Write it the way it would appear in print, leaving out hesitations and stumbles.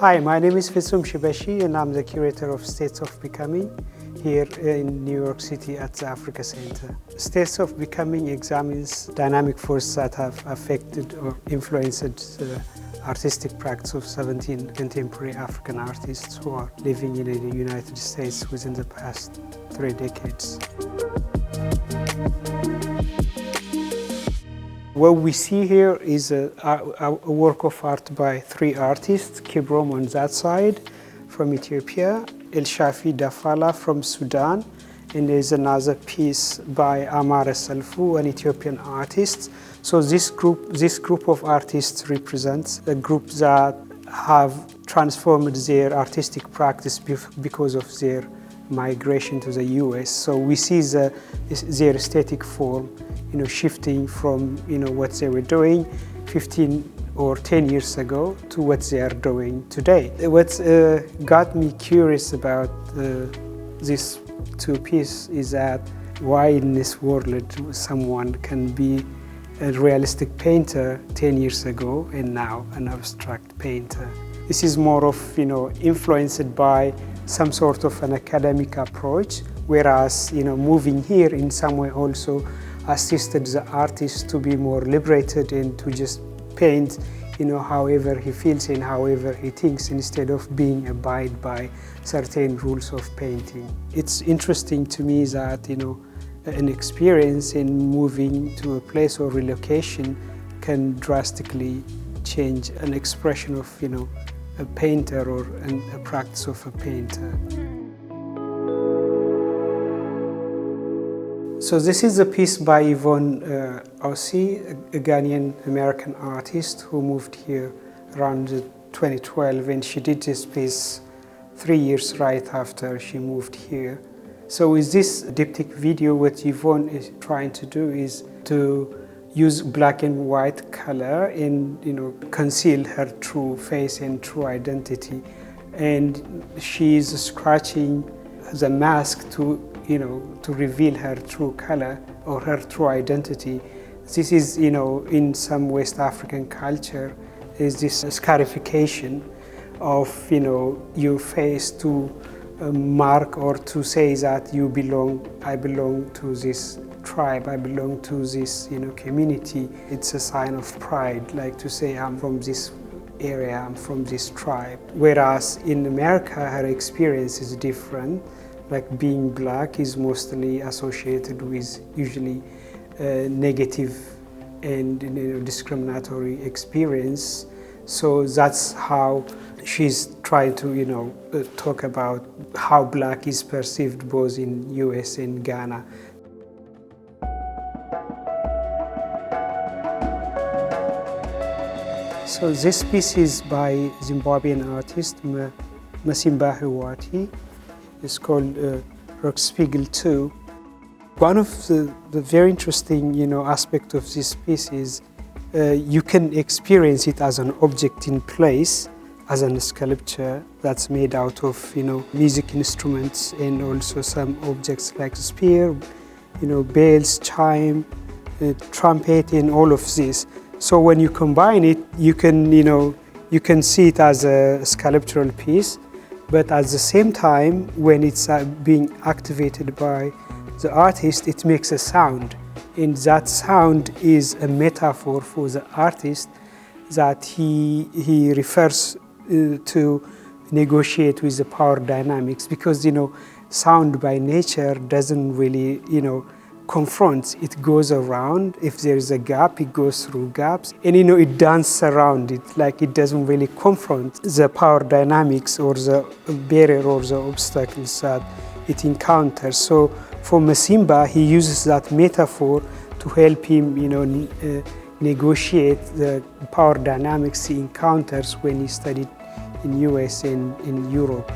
Hi, my name is Fitsum Shebeshe and I'm the Curator of States of Becoming here in New York City at the Africa Center. States of Becoming examines dynamic forces that have affected or influenced the artistic practice of 17 contemporary African artists who are living in the United States within the past 3 decades. What we see here is a work of art by 3 artists, Kibrom on that side from Ethiopia, El Shafi Dafala from Sudan, and there's another piece by Amara Salfu, an Ethiopian artist. So this group of artists represents a group that have transformed their artistic practice because of their migration to the US. So we see their aesthetic form, shifting from, what they were doing 15 or 10 years ago to what they are doing today. What got me curious about these 2 pieces is that why in this world someone can be a realistic painter 10 years ago and now an abstract painter. This is more of, influenced by some sort of an academic approach, whereas, moving here in some way also assisted the artist to be more liberated and to just paint, however he feels and however he thinks, instead of being abide by certain rules of painting. It's interesting to me that, an experience in moving to a place or relocation can drastically change an expression of, a painter or a practice of a painter. So this is a piece by Yvonne Ossie, a Ghanaian American artist who moved here around 2012, and she did this piece 3 years right after she moved here. So with this diptych video, what Yvonne is trying to do is to use black and white color and conceal her true face and true identity. And she is scratching the mask to reveal her true color or her true identity. This is, in some West African culture, is this scarification of, your face to mark or to say that I belong to this tribe, I belong to this, community. It's a sign of pride, like to say I'm from this area, I'm from this tribe. Whereas in America, her experience is different. Like being black is mostly associated with usually negative and discriminatory experience. So that's how she's trying to talk about how black is perceived both in US and Ghana. So this piece is by Zimbabwean artist Masimba Hiwati. It's called Rockspiegel 2. One of the very interesting, aspect of this piece is you can experience it as an object in place, as a sculpture that's made out of, music instruments and also some objects like spear, bells, chime, trumpet, and all of this. So when you combine it, you can see it as a sculptural piece. But at the same time, when it's being activated by the artist, it makes a sound. And that sound is a metaphor for the artist that he refers to negotiate with the power dynamics. Because, sound by nature doesn't really, confronts. It goes around. If there's a gap, it goes through gaps. And it dances around it, like it doesn't really confront the power dynamics or the barrier or the obstacles that it encounters. So for Masimba, he uses that metaphor to help him, negotiate the power dynamics he encounters when he studied in US and in Europe.